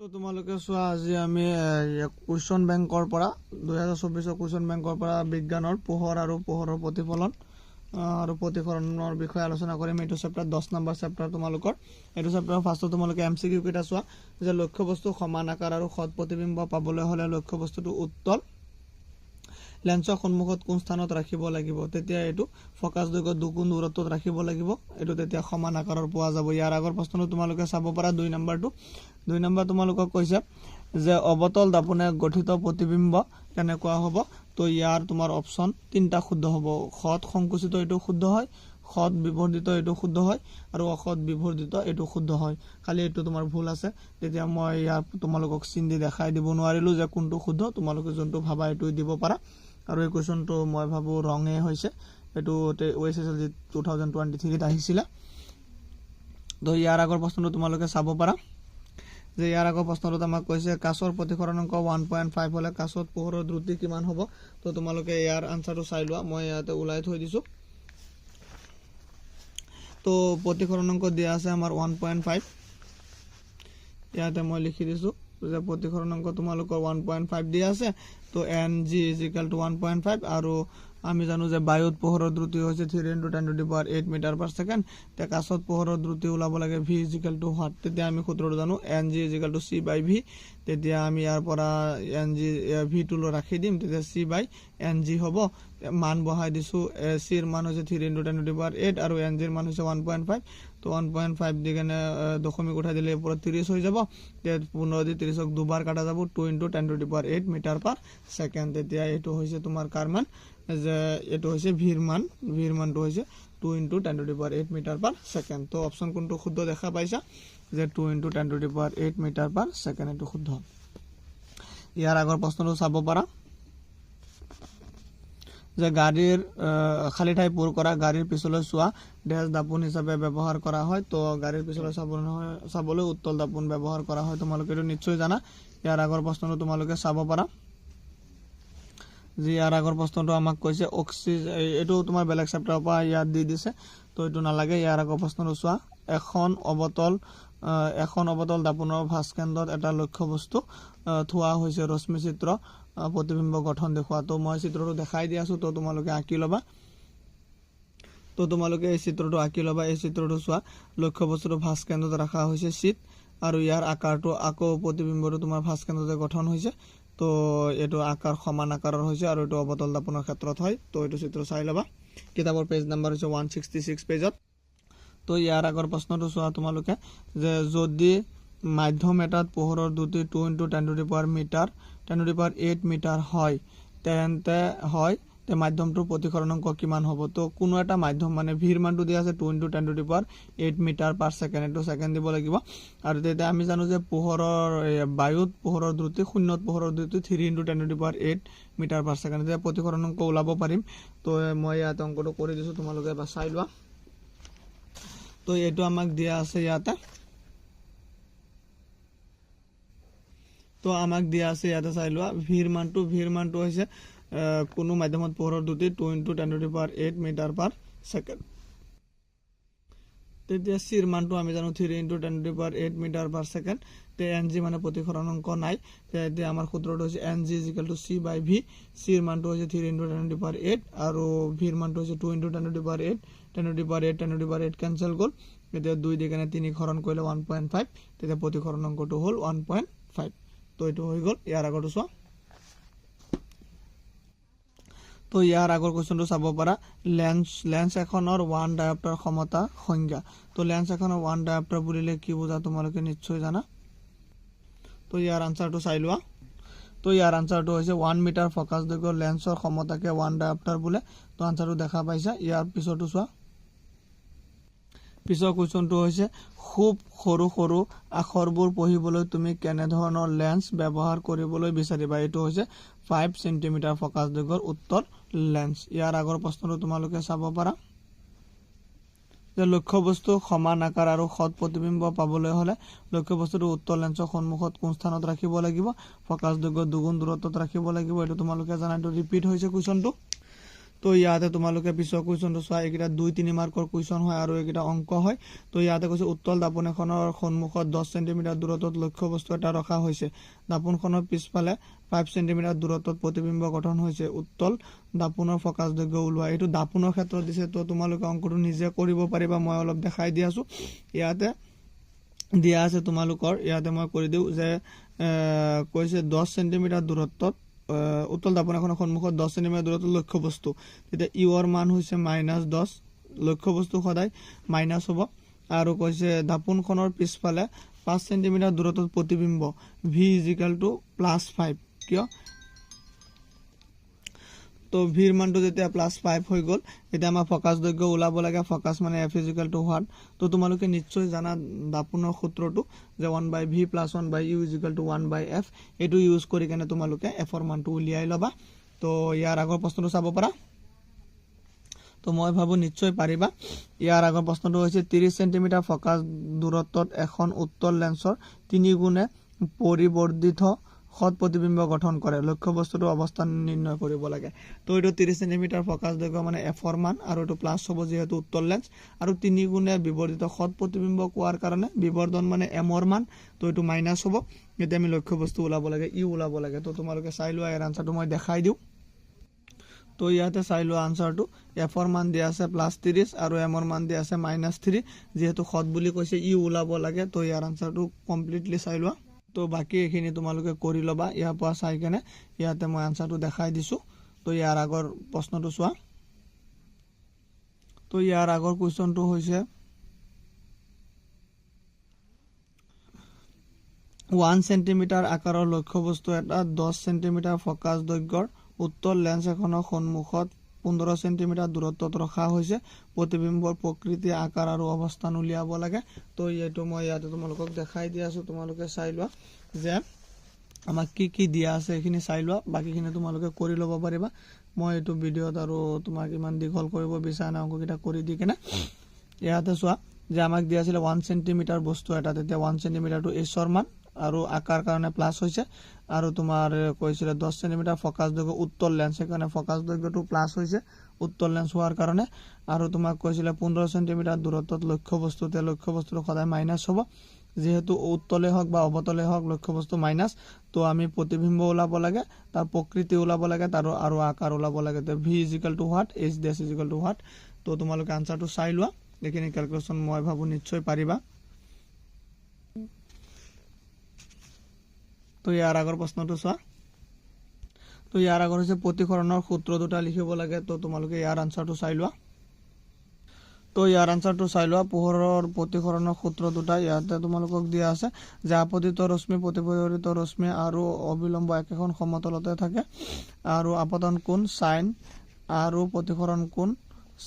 তো তোমালোকে চোৱা আজি আমি কুৱেশ্যন বেংকৰ পৰা 2024 কুৱেশ্যন বেংকৰ পৰা বিজ্ঞানৰ পোহৰ আৰু পোহৰৰ প্ৰতিফলন আৰু প্ৰতিফলনৰ বিষয়ে আলোচনা কৰিম। এইটো চেপ্টাৰ 10 নম্বৰ চেপ্টাৰ তোমালোকৰ। এইটো চেপ্টাৰৰ ফাৰ্ষ্টত তোমালোকে MCQ কেইটা চোৱা যে লক্ষ্যবস্তু সমান আকাৰ আৰু সৎ প্ৰতিবিম্ব পাবলৈ হ'লে লক্ষ্যবস্তুটো উত্তল লেন্সৰ সন্মুখত কোন স্থানত ৰাখিব লাগিব, তেতিয়া এইটো ফকাছ দৈৰ্ঘ্য দুগুণ দূৰত্বত ৰাখিব লাগিব, এইটো তেতিয়া সমান আকাৰৰ পোৱা যাব। ইয়াৰ আগৰ প্ৰশ্নটো তোমালোকে চাব পাৰা 2 নম্বৰটো। 2 নম্বৰ তোমালোকক কৈছে যে অবতল দাপোনে গঠিত প্ৰতিবিম্ব কেনেকুৱা হ'ব। তো ইয়াৰ তোমাৰ অপশ্যন 3টা শুদ্ধ হ'ব। সৎ সংকুচিত এইটো শুদ্ধ হয়, সৎ বিবৰ্ধিত এইটো শুদ্ধ হয় আৰু অসৎ বিবৰ্ধিত এইটো শুদ্ধ হয়। খালি এইটো তোমাৰ ভুল আছে, তেতিয়া মই ইয়াৰ তোমালোকক চিন দি দেখাই দিব নোৱাৰিলোঁ যে কোনটো শুদ্ধ। তোমালোকে যোনটো ভাবা এইটো দিব পাৰা। আৰু এই কুৱেশ্যনটো মই ভাবোঁ ৰঙে হৈছে, এইটো OSSLG 2023 আহিছিলে। তো ইয়াৰ আগৰ প্ৰশ্নটো তোমালোকে চাব পাৰা যে ইয়াৰ আগৰ প্ৰশ্নটোত আমাক কৈছে কাছৰ প্ৰতিসৰণাংক 1.5 হ'লে কাছত পোহৰৰ দ্ৰুতি কিমান হ'ব। তো তোমালোকে ইয়াৰ আনসাৰটো চাই লোৱা, মই ইয়াতে ওলাই থৈ দিছোঁ। তো প্ৰতিসৰণাংক দিয়া আছে আমাৰ 1.5, ইয়াতে মই লিখি দিছোঁ যে প্ৰতিসৰণাংক তোমালোকৰ 1.5 দিয়া আছে। তো NG = 1.5 আৰু আমি জানো যে বায়ুত পোহৰৰ দ্ৰুতি হৈছে 3 × 10⁸ মিটাৰ পাৰ ছেকেণ্ড। তে কাছত পোহৰৰ দ্ৰুতি ওলাব লাগে V = what, তেতিয়া আমি সূত্ৰটো জানো NG = C/V। তেতিয়া আমি ইয়াৰ পৰা NG V টো ৰাখি দিম, তেতিয়া C/NG হ'ব। মান বহাই দিছোঁ, C ৰ মান হৈছে 3 × 10⁸ আৰু NG ৰ মান হৈছে 1.5। তো 1.5 দি কেনে দশমিক উঠাই দিলে ওপৰত 30 হৈ যাব। 15 দি 30ক দুবাৰ কাটা যাব, 2 × 10⁸ মিটাৰ পাৰ ছেকেণ্ড। তেতিয়া এইটো হৈছে তোমাৰ কাৰ মান, যে এইটো হৈছে ভিৰ মান। ভিৰ মানটো হৈছে 2 × 10⁸ মিটাৰ পাৰ ছেকেণ্ড। তো অপশ্যন কোনটো শুদ্ধ দেখা পাইছা যে 2 × 10⁸ মিটাৰ পাৰ ছেকেণ্ড এইটো শুদ্ধ। ইয়াৰ আগৰ প্ৰশ্নটো চাব পাৰা যে গাড়ীৰ খালী ঠাই পূৰ কৰা গাড়ীৰ পিছলৈ চোৱা ডেছ দাপোন হিচাপে ব্যৱহাৰ কৰা হয়। তো গাড়ীৰ পিছলৈ চাবলৈ উত্তল দাপোন ব্যৱহাৰ কৰা হয়, তোমালোকে এইটো নিশ্চয় জানা। ইয়াৰ আগৰ প্ৰশ্নটো তোমালোকে চাব পাৰা যে ইয়াৰ আগৰ প্ৰশ্নটো আমাক কৈছে অক্সিজেন, এইটো তোমাৰ বেলেগ চেপ্টাৰৰ পৰা ইয়াত দি দিছে, তো এইটো নালাগে। ইয়াৰ আগৰ প্ৰশ্নটো চোৱা এখন অবতল দাপোনৰ ভাস্কেন্দ্ৰত এটা লক্ষ্যবস্তু থোৱা হৈছে, ৰশ্মি চিত্ৰ প্ৰতিবিম্ব গঠন দেখুওৱা। তো মই চিত্ৰটো দেখাই দি আছোঁ, তো তোমালোকে আঁকি ল'বা। তো তোমালোকে এই চিত্ৰটো আঁকি ল'বা। এই চিত্ৰটো চোৱা, লক্ষ্যবস্তুটো ভাস্কেন্দ্ৰত ৰখা হৈছে চিত, আৰু ইয়াৰ আকাৰটো আকৌ প্ৰতিবিম্বটো তোমাৰ ভাস্কেন্দ্ৰতে গঠন হৈছে। তো এইটো আকাৰ সমান আকাৰৰ হৈছে আৰু এইটো অবতল দাপোনৰ ক্ষেত্ৰত হয়। তো এইটো চিত্ৰ চাই ল'বা, কিতাপৰ পেজ নাম্বাৰ হৈছে 166 পেজত। তো ইয়াৰ আগৰ প্ৰশ্নটো চোৱা তোমালোকে যে যদি মাধ্যম এটাত পোহৰৰ দ্ৰুতি 2 × 10⁸ মিটাৰ হয়, তেন্তে মাধ্যমটোৰ প্ৰতিসৰণাংক কিমান হ'ব। তো কোনো এটা মাধ্যম মানে ভিৰ মানটো দিয়া আছে 2 × 10⁸ মিটাৰ পাৰ ছেকেণ্ড, এইটো ছেকেণ্ড দিব লাগিব। আৰু তেতিয়া আমি জানো যে বায়ুত পোহৰৰ দ্ৰুতি, শূন্যত পোহৰৰ দ্ৰুতি 3 × 10⁸ মিটাৰ পাৰ ছেকেণ্ড, তেতিয়া প্ৰতিসৰণাংক ওলাব পাৰিম। তো মই ইয়াত অংকটো কৰি দিছোঁ, তোমালোকে এবাৰ চাই লোৱা। তো এইটো আমাক দিয়া আছে ইয়াতে, তো আমাক দিয়া আছে ইয়াতে চাই লোৱা। ভিৰ মানটো হৈছে কোনো মাধ্যমত পোহৰৰ দ্ৰুতি 2 × 10⁸ মিটাৰ পাৰ ছেকেণ্ড। তেতিয়া চিৰ মানটো আমি জানো 3 × 10⁸ মিটাৰ পাৰ ছেকেণ্ড। তে NG মানে প্ৰতিসৰণাংক নাই, তেতিয়া আমাৰ সূত্ৰটো হৈছে NG = C/V। চিৰ মানটো হৈছে 3 × 10⁸ আৰু ভিৰ মানটো হৈছে 2 × 10⁸ কেঞ্চেল গ'ল। এতিয়া 2 দি কেনে 3 হৰণ কৰিলে 1.5, তেতিয়া প্ৰতিসৰণাংকটো হ'ল 1.5। তো এইটো হৈ গ'ল। ইয়াৰ আগৰটো চোৱা। তো ইয়াৰ আগৰ কুৱেশ্যনটো চাব পাৰা লেন্স এখনৰ 1 ডায়োপ্টাৰ ক্ষমতা সংজ্ঞা। তো লেন্স এখনৰ 1 ডায়োপ্টাৰ বুলিলে কি বুজা তোমালোকে নিশ্চয় জানা। তো ইয়াৰ আনসাৰটো চাই লোৱা। তো ইয়াৰ আনসাৰটো হৈছে 1 মিটাৰ ফকাছ দৈৰ্ঘ্যৰ লেন্সৰ ক্ষমতাকে 1 ডায়োপ্টাৰ বোলে। তো আনসাৰটো দেখা পাইছা। ইয়াৰ পিছতো চোৱা, পিছৰ কুৱেশ্যনটো হৈছে খুব সৰু সৰু আখৰবোৰ পঢ়িবলৈ তুমি কেনেধৰণৰ লেন্স ব্যৱহাৰ কৰিবলৈ বিচাৰিবা। এইটো হৈছে 5 চেণ্টিমিটাৰ ফকাছ দৈৰ্ঘ্যৰ উত্তৰ লেন্স। ইয়াৰ আগৰ প্ৰশ্নটো তোমালোকে চাব পাৰা যে লক্ষ্যবস্তু সমান আকাৰ আৰু সৎ প্ৰতিবিম্ব পাবলৈ হ'লে লক্ষ্যবস্তুটো উত্তৰ লেন্সৰ সন্মুখত কোন স্থানত ৰাখিব লাগিব, ফকাছ দৈৰ্ঘ্য দুগুণ দূৰত্বত ৰাখিব লাগিব। এইটো তোমালোকে জানা, এইটো ৰিপিট হৈছে কুৱেশ্যনটো। তো ইয়াতে তোমালোকে পিছৰ কুৱেশ্যনটো চোৱা, এইকেইটা 2-3 মাৰ্কৰ কুৱেশ্যন হয় আৰু এইকেইটা অংক হয়। তো ইয়াতে কৈছে উত্তল দাপোন এখনৰ সন্মুখত 10 চেণ্টিমিটাৰ দূৰত্বত লক্ষ্যবস্তু এটা ৰখা হৈছে। দাপোনখনৰ পিছফালে 5 চেণ্টিমিটাৰ দূৰত্বত প্ৰতিবিম্ব গঠন হৈছে। উত্তল দাপোনৰ ফকাচ দৈৰ্ঘ্য ওলোৱা। এইটো দাপোনৰ ক্ষেত্ৰত দিছে, তো তোমালোকে অংকটো নিজে কৰিব পাৰিবা, মই অলপ দেখাই দি আছোঁ। ইয়াতে দিয়া আছে তোমালোকৰ, ইয়াতে মই কৰি দিওঁ যে কৈছে 10 চেণ্টিমিটাৰ দূৰত্বত উত্তল দাপোন এখনৰ সন্মুখত 10 চেণ্টিমিটাৰ দূৰত্বত লক্ষ্যবস্তু। তেতিয়া ইউৰ মান হৈছে -10, লক্ষ্যবস্তু সদায় মাইনাছ হ'ব। আৰু কৈছে দাপোনখনৰ পিছফালে 5 চেণ্টিমিটাৰ দূৰত্বত প্ৰতিবিম্ব ভি = +5। কিয়? তো ভিৰ মানটো যেতিয়া +5 হৈ গ'ল, এতিয়া আমাৰ ফকাচ দৈৰ্ঘ্য ওলাব লাগে। ফকাচ মানে F = হোৱাট। তো তোমালোকে নিশ্চয় জানা দাপোনৰ সূত্ৰটো যে 1/v + 1/u = 1/f। এইটো ইউজ কৰি কেনে তোমালোকে এফৰ মানটো উলিয়াই ল'বা। তো ইয়াৰ আগৰ প্ৰশ্নটো চাব পাৰা। তো মই ভাবোঁ নিশ্চয় পাৰিবা। ইয়াৰ আগৰ প্ৰশ্নটো হৈছে 30 চেণ্টিমিটাৰ ফকাচ দূৰত্বত এখন উত্তল লেন্সৰ 3 গুণে পৰিবৰ্ধিত সৎ প্ৰতিবিম্ব গঠন কৰে। লক্ষ্যবস্তুটোৰ অৱস্থান নিৰ্ণয় কৰিব লাগে। তো এইটো 30 চেণ্টিমিটাৰ ফকাচ দৈৰ্ঘ্য মানে এফৰ মান, আৰু এইটো প্লাছ হ'ব যিহেতু উত্তল লেন্স, আৰু 3 গুণে বিবৰ্ধিত সৎ প্ৰতিবিম্ব কোৱাৰ কাৰণে বিবৰ্ধন মানে এমৰ মান, তো এইটো মাইনাছ হ'ব। এতিয়া আমি লক্ষ্যবস্তু ওলাব লাগে, ইউ ওলাব লাগে। তো তোমালোকে চাই লোৱা, ইয়াৰ আনচাৰটো মই দেখাই দিওঁ। তো ইয়াতে চাই লোৱা আনচাৰটো, এফৰ মান দিয়া আছে +30 আৰু এমৰ মান দিয়া আছে -3। যিহেতু সৎ বুলি কৈছে, ইউ ওলাব লাগে। তো ইয়াৰ আনচাৰটো কমপ্লিটলি চাই লোৱা। তো বাকী এইখিনি তোমালোকে কৰি ল'বা। ইয়াৰ পৰা চাই কেনে ইয়াতে মই আনচাৰটো দেখাই দিছোঁ। তো ইয়াৰ আগৰ প্ৰশ্নটো চোৱা। তো ইয়াৰ আগৰ কুৱেশ্যনটো হৈছে 1 চেণ্টিমিটাৰ আকাৰৰ লক্ষ্যবস্তু এটা 10 চেণ্টিমিটাৰ ফকাচ দৈৰ্ঘ্যৰ উত্তল লেন্স এখনৰ সন্মুখত 15 চেণ্টিমিটাৰ দূৰত্বত ৰখা হৈছে। প্ৰতিবিম্বৰ প্ৰকৃতি, আকাৰ আৰু অৱস্থান উলিয়াব লাগে। তো এইটো মই ইয়াতে তোমালোকক দেখাই দি আছোঁ, তোমালোকে চাই লোৱা যে আমাক কি দিয়া আছে, এইখিনি চাই লোৱা। বাকীখিনি তোমালোকে কৰি ল'ব পাৰিবা। মই এইটো ভিডিঅ'ত আৰু তোমাক ইমান দীঘল কৰিব বিচৰা নাই, অংককেইটা কৰি দি কেনে। ইয়াতে চোৱা যে আমাক দিয়া আছিলে 1 চেণ্টিমিটাৰ বস্তু এটা, তেতিয়া 1 চেণ্টিমিটাৰটো এইচৰ মান আৰু আকাৰ কাৰণে প্লাছ হৈছে, আৰু তোমাৰ কৈছিলে 10 চেণ্টিমিটাৰ ফকাচ দৈৰ্ঘ্য উত্তল লেন্স, সেইকাৰণে ফকাচ দৈৰ্ঘ্যটো প্লাছ হৈছে উত্তল লেন্স হোৱাৰ কাৰণে। আৰু তোমাক কৈছিলে 15 চেণ্টিমিটাৰ দূৰত্বত লক্ষ্যবস্তু, তেতিয়া লক্ষ্যবস্তুটো সদায় মাইনাছ হ'ব। যেহেতু উত্তলে হওক বা অৱতলে হওক লক্ষ্যবস্তু মাইনাছ, তো আমি প্ৰতিবিম্ব ওলাব লাগে, তাৰ প্ৰকৃতি ওলাব লাগে, আৰু আকাৰ ওলাব লাগে। তো V = what, H dash = what. তো তোমালোকে আনচাৰটো চাই লোৱা। এইখিনি কেলকুলেশ্যন মই ভাবোঁ নিশ্চয় পাৰিবা। তো ইয়াৰ আগৰ প্ৰশ্নটো চোৱা। তো ইয়াৰ আগৰ হৈছে প্ৰতিসৰণৰ সূত্ৰ দুটা লিখিব লাগে। তো তোমালোকে ইয়াৰ আনচাৰটো চাই লোৱা। তো ইয়াৰ আনচাৰটো চাই লোৱা। পোহৰৰ প্ৰতিসৰণৰ সূত্ৰ দুটা ইয়াতে তোমালোকক দিয়া আছে যে আপতিত ৰশ্মি, প্ৰতিফলিত ৰশ্মি আৰু অবিলম্ব একেখন সমতলতে থাকে, আৰু আপতন কোণ চাইন আৰু প্ৰতিসৰণ কোণ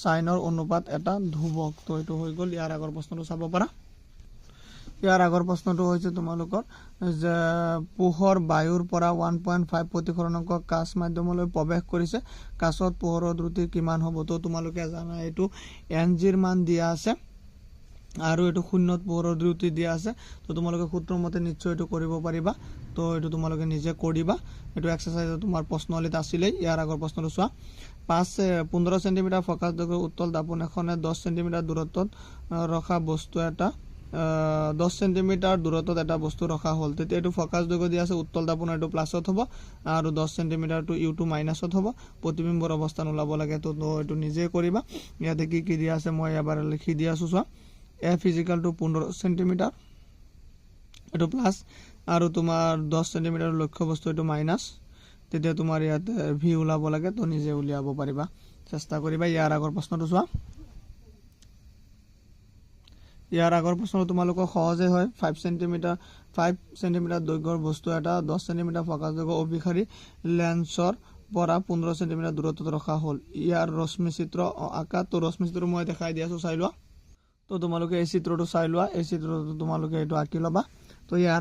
চাইনৰ অনুপাত এটা ধ্ৰুৱক। তো এইটো হৈ গ'ল। ইয়াৰ আগৰ প্ৰশ্নটো চাব পাৰা। ইয়াৰ আগৰ প্ৰশ্নটো হৈছে তোমালোকৰ যে পোহৰ বায়ুৰ পৰা 1.5 প্ৰতিসৰণক কাচ মাধ্যমলৈ প্ৰৱেশ কৰিছে, কাচত পোহৰৰ দ্ৰুতি কিমান হ'ব? তো তোমালোকে জানা এইটো NGৰ মান দিয়া আছে, আৰু এইটো 0ত পোহৰৰ দ্ৰুতি দিয়া আছে। তো তোমালোকে সূত্ৰৰ মতে নিশ্চয় এইটো কৰিব পাৰিবা। তো এইটো তোমালোকে নিজে কৰিবা। এইটো এক্সাৰচাইজত তোমাৰ প্ৰশ্নৱলীত আছিলেই। ইয়াৰ আগৰ প্ৰশ্নটো চোৱা। 15 চেণ্টিমিটাৰ ফকাচ দৈৰ্ঘ্যৰ উত্তল দাপোন এখনে 10 চেণ্টিমিটাৰ দূৰত্বত ৰখা বস্তু এটা 10 চেণ্টিমিটাৰ দূৰত্বত এটা বস্তু ৰখা হ'ল। তেতিয়া এইটো ফকাচ দৈৰ্ঘ্য দিয়া আছে, উত্তল দাপোন এইটো প্লাছত হ'ব, আৰু 10 চেণ্টিমিটাৰটো ইউটো মাইনাছত হ'ব। প্ৰতিবিম্বৰ অৱস্থান ওলাব লাগে। তো এইটো নিজে কৰিবা। ইয়াতে কি দিয়া আছে মই এবাৰ লিখি দি আছোঁ চোৱা। F = 15 চেণ্টিমিটাৰ, এইটো প্লাছ, আৰু তোমাৰ 10 চেণ্টিমিটাৰ লক্ষ্যবস্তু এইটো মাইনাছ। তেতিয়া তোমাৰ ইয়াতে ভি ওলাব লাগে। তো নিজে উলিয়াব পাৰিবা, চেষ্টা কৰিবা। ইয়াৰ আগৰ প্ৰশ্নটো চোৱা। ইয়াৰ আগৰ প্ৰশ্নটো তোমালোকৰ সহজে হয়। 5 চেণ্টিমিটাৰ দৈৰ্ঘ্যৰ বস্তু এটা 10 চেণ্টিমিটাৰ ফকাচ দৈৰ্ঘ্য অভিসাৰী লেন্সৰ পৰা 15 চেণ্টিমিটাৰ দূৰত্বত ৰখা হ'ল। ইয়াৰ ৰশ্মি চিত্ৰ আঁকা। তো ৰশ্মি চিত্ৰটো মই দেখাই দি আছোঁ, চাই লোৱা। তো তোমালোকে এই চিত্ৰটো চাই লোৱা। এই চিত্ৰটো তোমালোকে এইটো আঁকি ল'বা। তো ইয়াৰ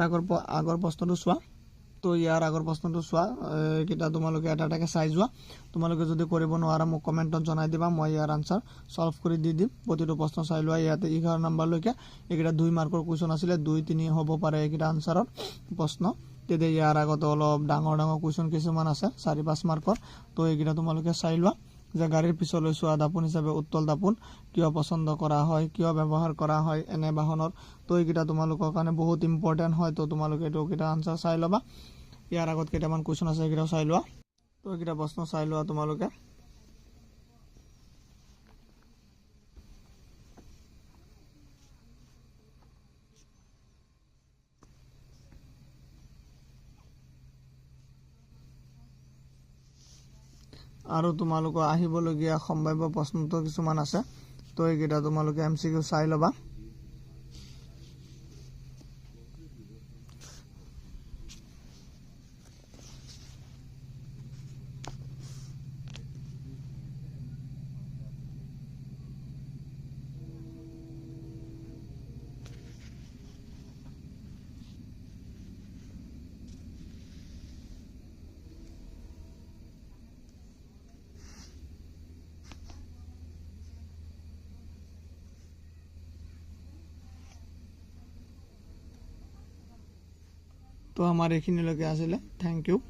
আগৰ প্ৰশ্নটো চোৱা। তো ইয়াৰ আগৰ প্ৰশ্নটো চোৱা। এইকেইটা তোমালোকে এটা এটাকৈ চাই যোৱা। তোমালোকে যদি কৰিব নোৱাৰা মোক কমেণ্টত জনাই দিবা, মই ইয়াৰ আনচাৰ ছল্ভ কৰি দি দিম। প্ৰতিটো প্ৰশ্ন চাই লোৱা। ইয়াতে 11 নম্বৰলৈকে এইকেইটা 2 মাৰ্কৰ কুৱেশ্যন আছিলে, 2-3 হ'ব পাৰে এইকেইটা আনচাৰৰ প্ৰশ্ন। তেতিয়া ইয়াৰ আগতে অলপ ডাঙৰ কুৱেশ্যন কিছুমান আছে 4-5 মাৰ্কৰ। তো এইকেইটা তোমালোকে চাই লোৱা। যে গাড়ীৰ পিছলৈ চোৱা দাপোন হিচাপে উত্তল দাপোন কিয় পছন্দ কৰা হয়, কিয় ব্যৱহাৰ কৰা হয় এনে বাহনৰ। তো এইকেইটা তোমালোকৰ কাৰণে বহুত ইম্পৰ্টেণ্ট হয়। তো তোমালোকে এইটো কেইটা আনচাৰ চাই ল'বা। ইয়াৰ আগত কেইটামান কুৱেশ্যন আছে, এইকেইটাও চাই লোৱা। তো এইকেইটা প্ৰশ্ন চাই লোৱা তোমালোকে। আৰু তোমালোকৰ আহিবলগীয়া সম্ভাৱ্য প্ৰশ্নটো কিছুমান আছে। তো এইকেইটা তোমালোকে MCQ চাই ল'বা। তো আমাৰ এইখিনিলৈকে আছিলে। Thank U.